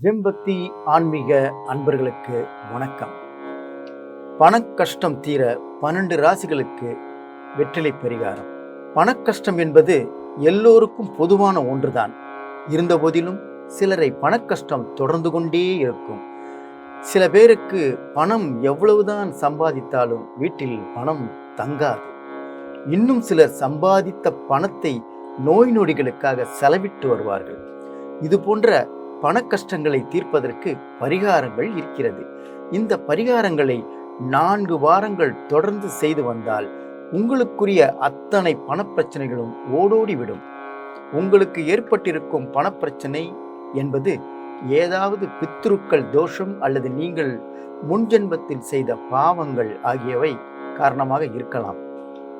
ஜெம்பக்தி ஆன்மீக அன்பர்களுக்கு வணக்கம். பணக்கஷ்டம் தீர 12 ராசிகளுக்கு வெற்றிலை பரிகாரம். பணக்கஷ்டம் என்பது எல்லோருக்கும் பொதுவான ஒன்றுதான். இருந்த போதிலும் சிலரை பணக்கஷ்டம் தொடர்ந்து கொண்டே இருக்கும். சில பேருக்கு பணம் எவ்வளவுதான் சம்பாதித்தாலும் வீட்டில் பணம் தங்காது. இன்னும் சிலர் சம்பாதித்த பணத்தை நோய் நொடிகளுக்காக செலவிட்டு வருவார்கள். இது போன்ற பணக்கஷ்டங்களை தீர்ப்பதற்கு பரிகாரங்கள் இருக்கிறது. இந்த பரிகாரங்களை 4 வாரங்கள் தொடர்ந்து செய்து வந்தால் உங்களுக்குரிய அத்தனை பணப்பிரச்சனைகளும் ஓடோடிவிடும். உங்களுக்கு ஏற்பட்டிருக்கும் பணப்பிரச்சனை என்பது ஏதாவது பித்ருக்கள் தோஷம் அல்லது நீங்கள் முன்ஜென்மத்தில் செய்த பாவங்கள் ஆகியவை காரணமாக இருக்கலாம்.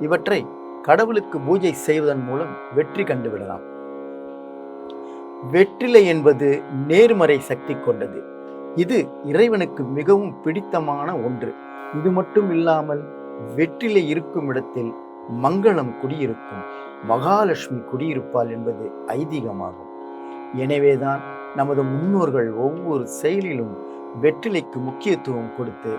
இவற்றை கடவுளுக்கு பூஜை செய்வதன் மூலம் வெற்றி கண்டுவிடலாம். வெற்றிலை என்பது நேர்மறை சக்தி கொண்டது. இது இறைவனுக்கு மிகவும் பிடித்தமான ஒன்று. இது மட்டும் இல்லாமல் வெற்றிலை இருக்கும் இடத்தில் மங்களம் குடியிருக்கும், மகாலட்சுமி குடியிருப்பாள் என்பது ஐதீகமாகும். எனவேதான் நமது முன்னோர்கள் ஒவ்வொரு செயலிலும் வெற்றிலைக்கு முக்கியத்துவம் கொடுத்து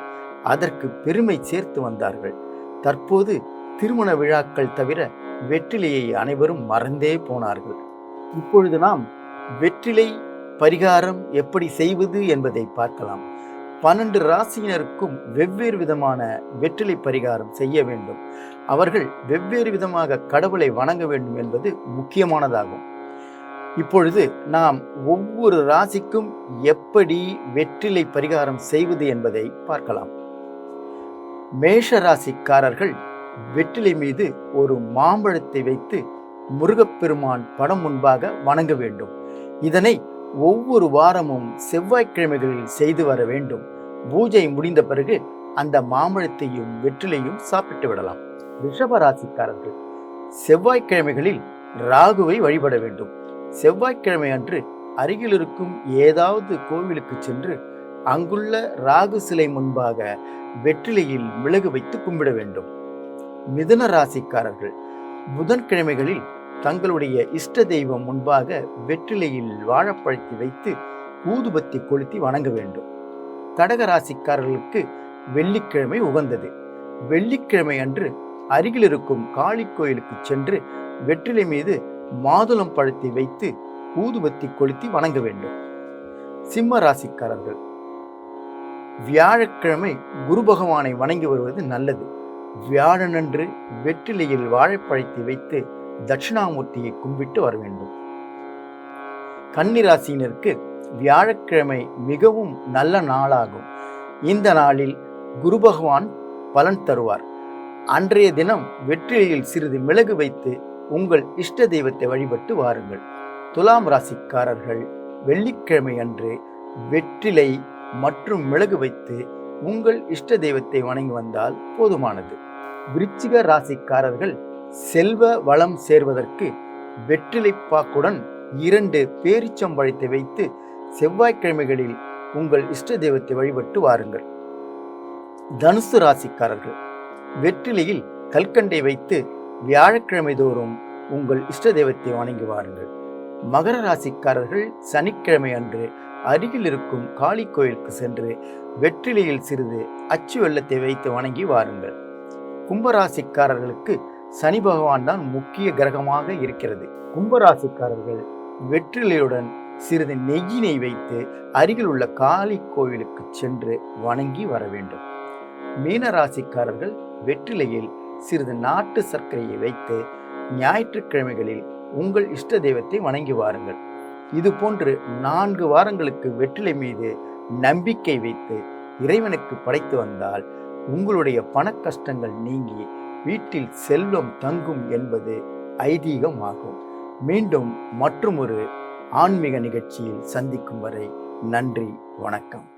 அதற்கு பெருமை சேர்த்து வந்தார்கள். தற்போது திருமண விழாக்கள் தவிர வெற்றிலையை அனைவரும் மறந்தே போனார்கள். இப்பொழுது நாம் வெற்றிலை பரிகாரம் எப்படி செய்வது என்பதை பார்க்கலாம். 12 ராசியினருக்கும் வெவ்வேறு விதமான வெற்றிலை பரிகாரம் செய்ய வேண்டும். அவர்கள் வெவ்வேறு விதமாக கடவுளை வணங்க வேண்டும் என்பது முக்கியமானதாகும். இப்பொழுது நாம் ஒவ்வொரு ராசிக்கும் எப்படி வெற்றிலை பரிகாரம் செய்வது என்பதை பார்க்கலாம். மேஷ ராசிக்காரர்கள் வெற்றிலை மீது ஒரு மாம்பழத்தை வைத்து முருகப்பெருமான் படம் முன்பாக வணங்க வேண்டும். இதனை ஒவ்வொரு வாரமும் செவ்வாய்க்கிழமைகளில் செய்து வர வேண்டும். பூஜை முடிந்த பிறகு அந்த மாம்பழத்தையும் வெற்றிலையும் சாப்பிட்டு விடலாம். ரிஷப ராசிக்காரர்கள் செவ்வாய்க்கிழமைகளில் ராகுவை வழிபட வேண்டும். செவ்வாய்க்கிழமை அன்று அருகில் இருக்கும் ஏதாவது கோவிலுக்கு சென்று அங்குள்ள ராகு சிலை முன்பாக வெற்றிலையில் மிளகு வைத்து கும்பிட வேண்டும். மிதுன ராசிக்காரர்கள் புதன்கிழமைகளில் தங்களுடைய இஷ்ட தெய்வம் முன்பாக வெற்றிலையில் வாழைப்பழத்தை வைத்து ஊதுபத்தி கொளுத்தி வணங்க வேண்டும். கடக ராசிக்காரர்களுக்கு வெள்ளிக்கிழமை உகந்தது. வெள்ளிக்கிழமை அன்று அருகில் இருக்கும் காளி கோயிலுக்கு சென்று வெற்றிலை மீது மாதுளம் பழத்தை வைத்து ஊதுபத்தி கொளுத்தி வணங்க வேண்டும். சிம்ம ராசிக்காரர்கள் வியாழக்கிழமை குரு பகவானை வணங்கி வருவது நல்லது. வியாழனன்று வெற்றிலையில் வாழைப்பழத்தை வைத்து தட்சிணாமூர்த்தியை கும்பிட்டு வர வேண்டும். கன்னிராசியினருக்கு வியாழக்கிழமை மிகவும் நல்ல நாளாகும். இந்த நாளில் குரு பகவான் பலன் தருவார். அன்றைய தினம் வெற்றிலையில் சிறிது மிளகு வைத்து உங்கள் இஷ்ட தெய்வத்தை வழிபட்டு வாருங்கள். துலாம் ராசிக்காரர்கள் வெள்ளிக்கிழமை அன்று வெற்றிலை மற்றும் மிளகு வைத்து உங்கள் இஷ்ட தெய்வத்தை வணங்கி வந்தால் போதுமானது. விருச்சிக ராசிக்காரர்கள் செல்வ வளம் சேர்வதற்கு வெற்றிலை பாக்குடன் 2 பேரிச்சம்பழத்தை வைத்து செவ்வாய்க்கிழமைகளில் உங்கள் இஷ்ட தெய்வத்தை வழிபட்டு வாருங்கள். தனுசு ராசிக்காரர்கள் வெற்றிலையில் கல்கண்டை வைத்து வியாழக்கிழமை தோறும் உங்கள் இஷ்ட தெய்வத்தை வணங்கி வாருங்கள். மகர ராசிக்காரர்கள் சனிக்கிழமை அன்று அருகில் இருக்கும் காளி கோயிலுக்கு சென்று வெற்றிலையில் சிறிது அச்சு வெள்ளத்தை வைத்து வணங்கி வாருங்கள். கும்பராசிக்காரர்களுக்கு சனி பகவான் தான் முக்கிய கிரகமாக இருக்கிறது. கும்பராசிக்காரர்கள் வெற்றிலையுடன் சிறிது நெய்யினை வைத்து அருகில் உள்ள காளி கோவிலுக்கு சென்று வணங்கி வர வேண்டும். மீனராசிக்காரர்கள் வெற்றிலையில் சிறிது நாட்டு சர்க்கரையை வைத்து ஞாயிற்றுக்கிழமைகளில் உங்கள் இஷ்ட தெய்வத்தை வணங்கி வாருங்கள். இது போன்று 4 வாரங்களுக்கு வெற்றிலை மீது நம்பிக்கை வைத்து இறைவனுக்கு படைத்து வந்தால் உங்களுடைய பணக்கஷ்டங்கள் நீங்கி வீட்டில் செல்வம் தங்கும் என்பது ஐதீகமாகும். மீண்டும் மற்றொரு ஆன்மீக நிகழ்ச்சியில் சந்திக்கும் வரை நன்றி, வணக்கம்.